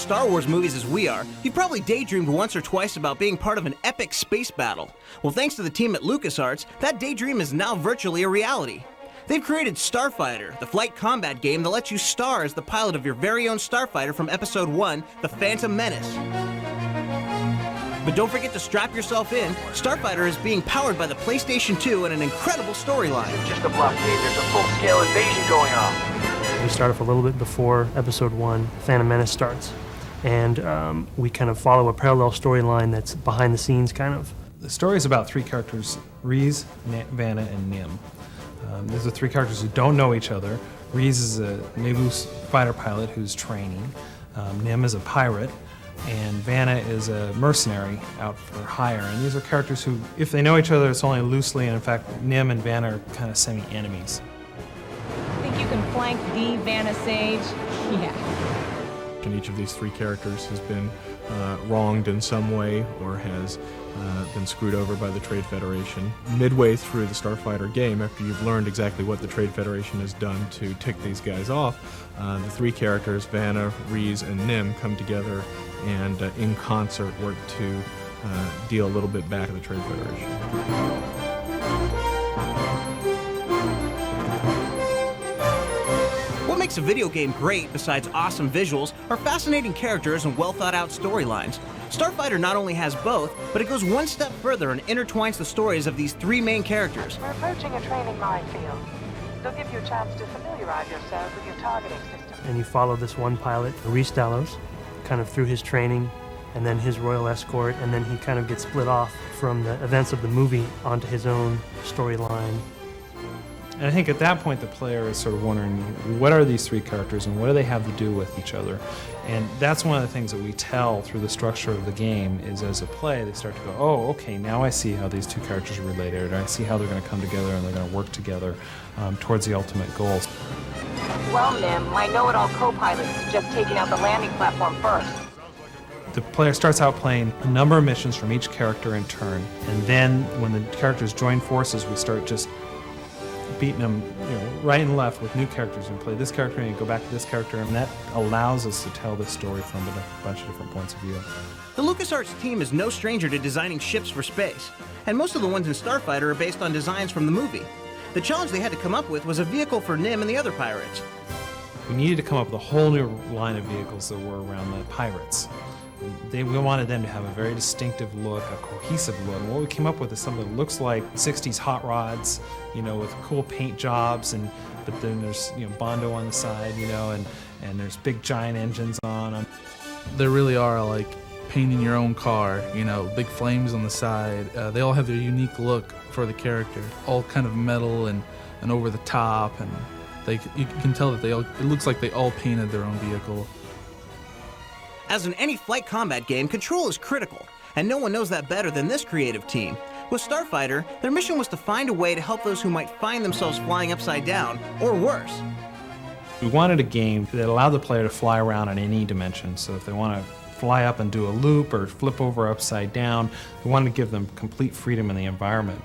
Star Wars movies as we are, you've probably daydreamed once or twice about being part of an epic space battle. Well, thanks to the team at LucasArts, that daydream is now virtually a reality. They've created Starfighter, the flight combat game that lets you star as the pilot of your very own starfighter from Episode 1, The Phantom Menace. But don't forget to strap yourself in. Starfighter is being powered by the PlayStation 2 and an incredible storyline. It's just a blockade. There's a full-scale invasion going on. We start off a little bit before Episode 1, Phantom Menace starts. And we kind of follow a parallel storyline that's behind the scenes, kind of. The story is about three characters, Reese, Vanna, and Nim. These are three characters who don't know each other. Reese is a naval fighter pilot who's training. Nim is a pirate. And Vanna is a mercenary out for hire. And these are characters who, if they know each other, it's only loosely, and in fact, Nim and Vanna are kind of semi-enemies. Think you can flank D, Vanna Sage? Yeah. And each of these three characters has been wronged in some way or has been screwed over by the Trade Federation. Midway through the Starfighter game, after you've learned exactly what the Trade Federation has done to tick these guys off, the three characters, Vanna, Reese, and Nim, come together and in concert work to deal a little bit back to the Trade Federation. What makes a video game great, besides awesome visuals, are fascinating characters and well-thought-out storylines. Starfighter not only has both, but it goes one step further and intertwines the stories of these three main characters. We're approaching a training minefield. They'll give you a chance to familiarize yourself with your targeting system. And you follow this one pilot, Reese Dallos, kind of through his training, and then his royal escort, and then he kind of gets split off from the events of the movie onto his own storyline. And I think at that point the player is sort of wondering, what are these three characters and what do they have to do with each other? And that's one of the things that we tell through the structure of the game is as a play, they start to go, oh, okay, now I see how these two characters are related, or I see how they're going to come together and they're going to work together towards the ultimate goals. Well, Nim, my know-it-all co-pilot suggests taking out the landing platform first. The player starts out playing a number of missions from each character in turn, and then when the characters join forces, we start just beating them, right and left with new characters, and play this character and go back to this character, and that allows us to tell this story from a bunch of different points of view. The LucasArts team is no stranger to designing ships for space, and most of the ones in Starfighter are based on designs from the movie. The challenge they had to come up with was a vehicle for Nim and the other pirates. We needed to come up with a whole new line of vehicles that were around the pirates. We wanted them to have a very distinctive look, a cohesive look. And what we came up with is something that looks like 60s hot rods, with cool paint jobs, but then there's Bondo on the side, and there's big giant engines on them. They really are like painting your own car, big flames on the side. They all have their unique look for the character, all kind of metal and over the top, and you can tell that it looks like they all painted their own vehicle. As in any flight combat game, control is critical, and no one knows that better than this creative team. With Starfighter, their mission was to find a way to help those who might find themselves flying upside down, or worse. We wanted a game that allowed the player to fly around in any dimension, so if they want to fly up and do a loop or flip over upside down, we wanted to give them complete freedom in the environment.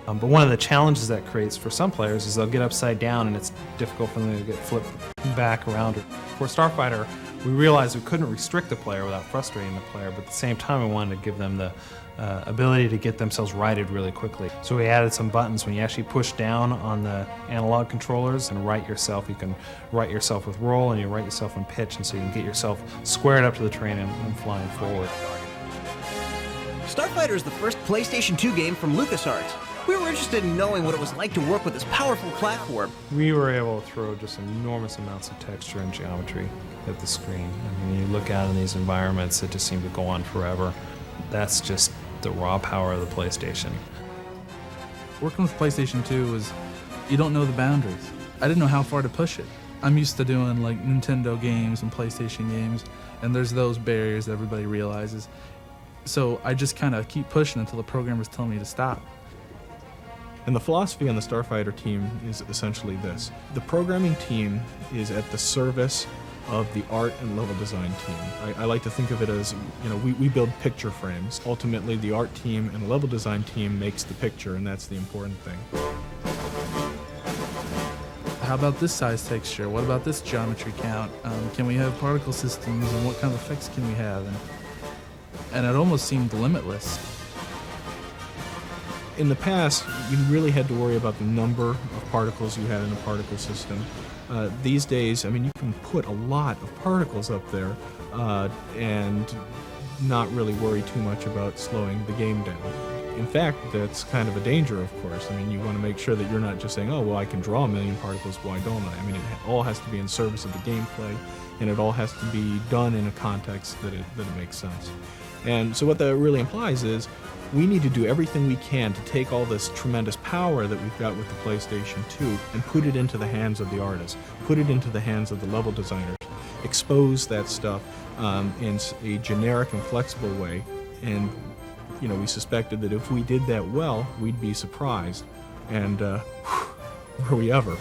But one of the challenges that creates for some players is they'll get upside down and it's difficult for them to get flipped back around. For Starfighter, we realized we couldn't restrict the player without frustrating the player, but at the same time we wanted to give them the ability to get themselves righted really quickly. So we added some buttons. When you actually push down on the analog controllers and right yourself, you can right yourself with roll and you right yourself in pitch, and so you can get yourself squared up to the terrain and flying forward. Starfighter is the first PlayStation 2 game from LucasArts. We were interested in knowing what it was like to work with this powerful platform. We were able to throw just enormous amounts of texture and geometry at the screen. I mean, you look out in these environments that just seem to go on forever. That's just the raw power of the PlayStation. Working with PlayStation 2 was, you don't know the boundaries. I didn't know how far to push it. I'm used to doing like Nintendo games and PlayStation games, and there's those barriers that everybody realizes. So I just kind of keep pushing until the programmers tell me to stop. And the philosophy on the Starfighter team is essentially this. The programming team is at the service of the art and level design team. I like to think of it as, we build picture frames. Ultimately, the art team and the level design team makes the picture, and that's the important thing. How about this size texture? What about this geometry count? Can we have particle systems, and what kind of effects can we have? And it almost seemed limitless. In the past, you really had to worry about the number of particles you had in a particle system. These days, I mean, you can put a lot of particles up there and not really worry too much about slowing the game down. In fact, that's kind of a danger, of course. I mean, you want to make sure that you're not just saying, oh, well, I can draw a million particles, why don't I? I mean, it all has to be in service of the gameplay, and it all has to be done in a context that it makes sense. And so what that really implies is we need to do everything we can to take all this tremendous power that we've got with the PlayStation 2 and put it into the hands of the artists, put it into the hands of the level designers, expose that stuff in a generic and flexible way. And, you know, we suspected that if we did that well, we'd be surprised. And were we ever?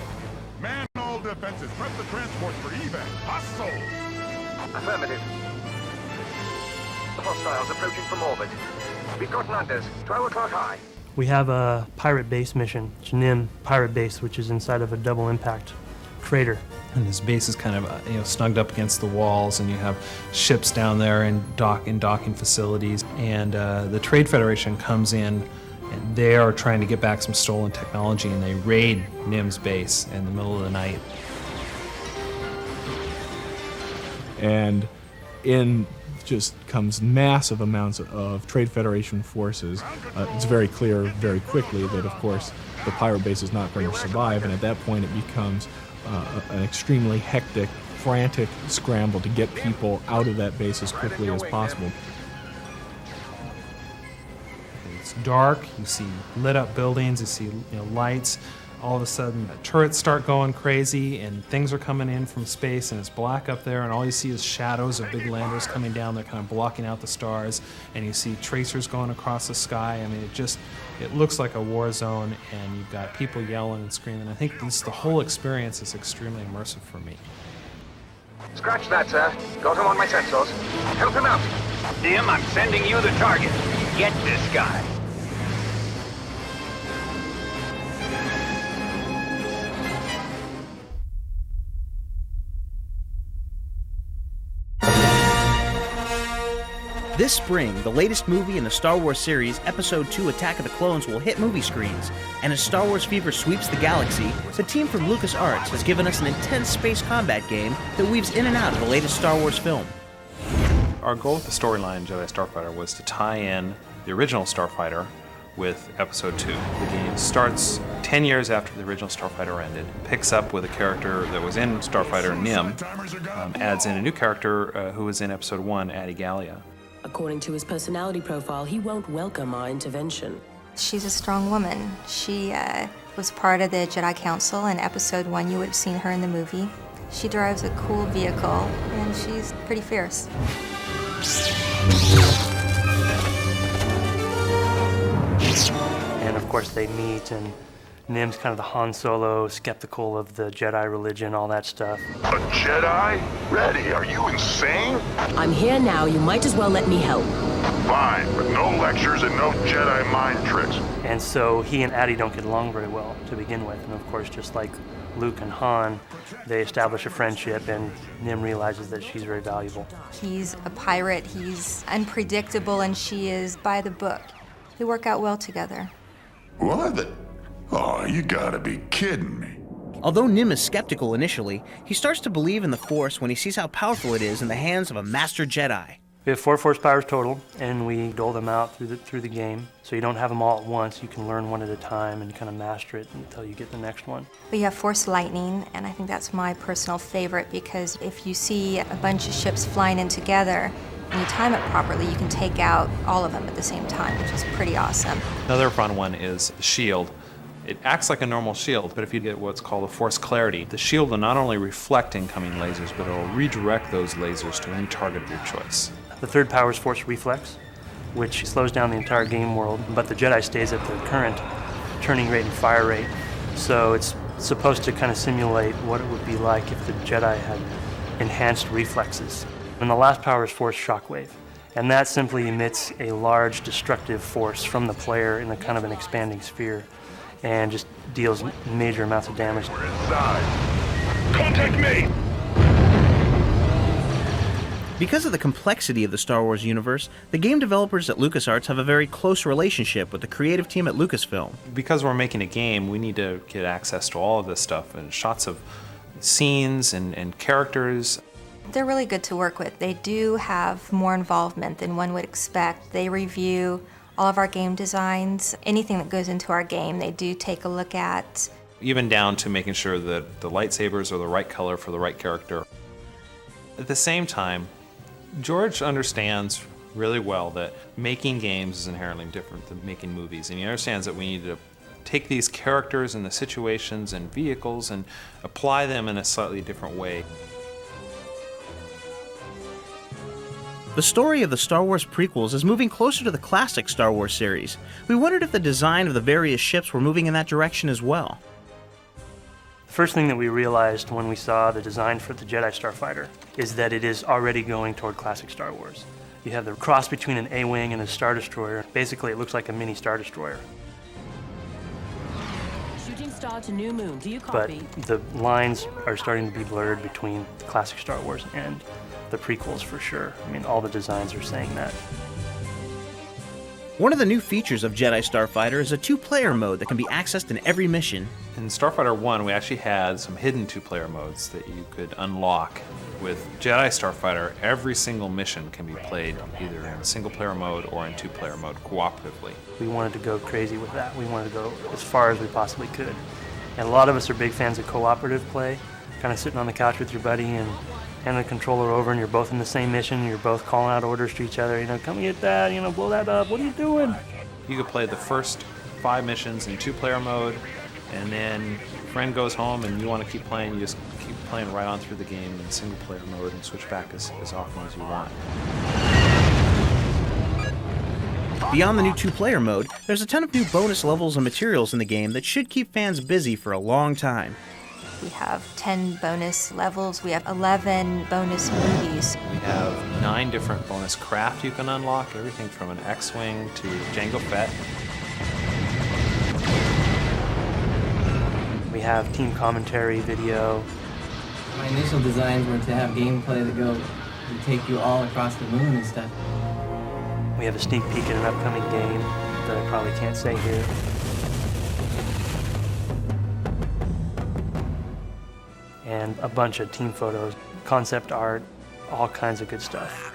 Man all defenses, prep the transport for evac. Hustle! Affirmative. Hostiles approaching from orbit. We've got landers, 12 o'clock high. We have a pirate base mission, Nim pirate base, which is inside of a double impact crater. And this base is kind of snugged up against the walls, and you have ships down there and docking facilities. And the Trade Federation comes in, and they are trying to get back some stolen technology, and they raid Nim's base in the middle of the night. And in just comes massive amounts of Trade Federation forces. It's very clear very quickly that, of course, the pirate base is not going to survive, and at that point it becomes an extremely hectic, frantic scramble to get people out of that base as quickly as possible. It's dark, you see lit up buildings, you see lights. All of a sudden, the turrets start going crazy, and things are coming in from space, and it's black up there, and all you see is shadows of big landers coming down. They're kind of blocking out the stars, and you see tracers going across the sky. I mean, it looks like a war zone, and you've got people yelling and screaming. I think the whole experience is extremely immersive for me. Scratch that, sir. Got him on my sensors. Help him out. Dim, I'm sending you the target. Get this guy. This spring, the latest movie in the Star Wars series, Episode 2 Attack of the Clones, will hit movie screens. And as Star Wars fever sweeps the galaxy, the team from LucasArts has given us an intense space combat game that weaves in and out of the latest Star Wars film. Our goal with the storyline Jedi Starfighter was to tie in the original Starfighter with Episode 2. The game starts 10 years after the original Starfighter ended, picks up with a character that was in Starfighter, Nim, adds in a new character who was in Episode 1, Adi Gallia. According to his personality profile, he won't welcome our intervention. She's a strong woman. She was part of the Jedi Council in Episode 1. You would have seen her in the movie. She drives a cool vehicle, and she's pretty fierce. And of course they meet, and Nim's kind of the Han Solo, skeptical of the Jedi religion, all that stuff. A Jedi? Ready? Are you insane? I'm here now. You might as well let me help. Fine, but no lectures and no Jedi mind tricks. And so he and Adi don't get along very well to begin with. And of course, just like Luke and Han, they establish a friendship, and Nim realizes that she's very valuable. He's a pirate, he's unpredictable, and she is by the book. They work out well together. What? Oh, you gotta be kidding me. Although Nim is skeptical initially, he starts to believe in the Force when he sees how powerful it is in the hands of a Master Jedi. We have 4 Force powers total, and we dole them out through the game. So you don't have them all at once. You can learn one at a time and kind of master it until you get the next one. We have Force Lightning, and I think that's my personal favorite because if you see a bunch of ships flying in together, and you time it properly, you can take out all of them at the same time, which is pretty awesome. Another fun one is the shield. It acts like a normal shield, but if you get what's called a force clarity, the shield will not only reflect incoming lasers, but it will redirect those lasers to any target of your choice. The third power is Force Reflex, which slows down the entire game world, but the Jedi stays at the current turning rate and fire rate. So it's supposed to kind of simulate what it would be like if the Jedi had enhanced reflexes. And the last power is Force Shockwave, and that simply emits a large destructive force from the player in a kind of an expanding sphere. and just deals major amounts of damage. We're inside. Contact me! Because of the complexity of the Star Wars universe, the game developers at LucasArts have a very close relationship with the creative team at Lucasfilm. Because we're making a game, we need to get access to all of this stuff and shots of scenes and characters. They're really good to work with. They do have more involvement than one would expect. They review all of our game designs. Anything that goes into our game, they do take a look at. Even down to making sure that the lightsabers are the right color for the right character. At the same time, George understands really well that making games is inherently different than making movies, and he understands that we need to take these characters and the situations and vehicles and apply them in a slightly different way. The story of the Star Wars prequels is moving closer to the classic Star Wars series. We wondered if the design of the various ships were moving in that direction as well. The first thing that we realized when we saw the design for the Jedi Starfighter is that it is already going toward classic Star Wars. You have the cross between an A-Wing and a Star Destroyer. Basically, it looks like a mini Star Destroyer. Shooting star to new moon. Do you copy? But the lines are starting to be blurred between classic Star Wars and the prequels for sure. I mean, all the designs are saying that. One of the new features of Jedi Starfighter is a two-player mode that can be accessed in every mission. In Starfighter 1, we actually had some hidden two-player modes that you could unlock. With Jedi Starfighter, every single mission can be played either in single-player mode or in two-player mode cooperatively. We wanted to go crazy with that. We wanted to go as far as we possibly could. And a lot of us are big fans of cooperative play, kind of sitting on the couch with your buddy and hand the controller over and you're both in the same mission, you're both calling out orders to each other, come get that, blow that up, what are you doing? You could play the first 5 missions in two-player mode, and then your friend goes home and you want to keep playing, you just keep playing right on through the game in single-player mode and switch back as often as you want. Beyond the new two-player mode, there's a ton of new bonus levels and materials in the game that should keep fans busy for a long time. We have 10 bonus levels. We have 11 bonus movies. We have 9 different bonus craft you can unlock, everything from an X-Wing to Jango Fett. We have team commentary video. My initial designs were to have gameplay that go and take you all across the moon and stuff. We have a sneak peek at an upcoming game that I probably can't say here. And a bunch of team photos, concept art, all kinds of good stuff.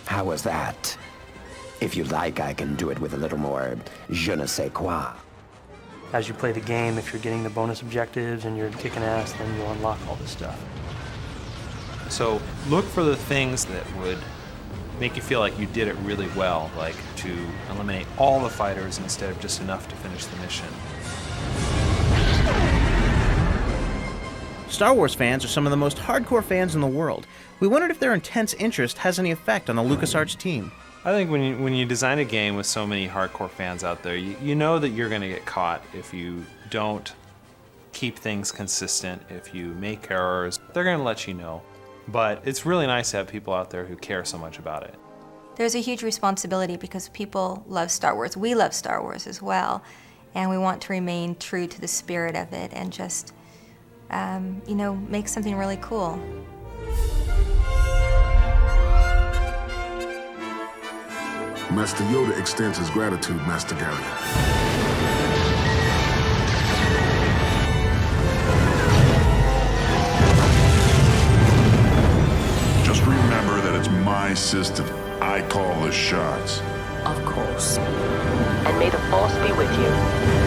How was that? If you like, I can do it with a little more je ne sais quoi. As you play the game, if you're getting the bonus objectives and you're kicking ass, then you'll unlock all this stuff. So look for the things that would make you feel like you did it really well, like to eliminate all the fighters instead of just enough to finish the mission. Star Wars fans are some of the most hardcore fans in the world. We wondered if their intense interest has any effect on the LucasArts team. I think when you design a game with so many hardcore fans out there, you know that you're going to get caught if you don't keep things consistent, if you make errors. They're going to let you know. But it's really nice to have people out there who care so much about it. There's a huge responsibility because people love Star Wars. We love Star Wars as well. And we want to remain true to the spirit of it and just, make something really cool. Master Yoda extends his gratitude, Master Gallion. Just remember that it's my system. I call the shots. Of course. And may the Force be with you.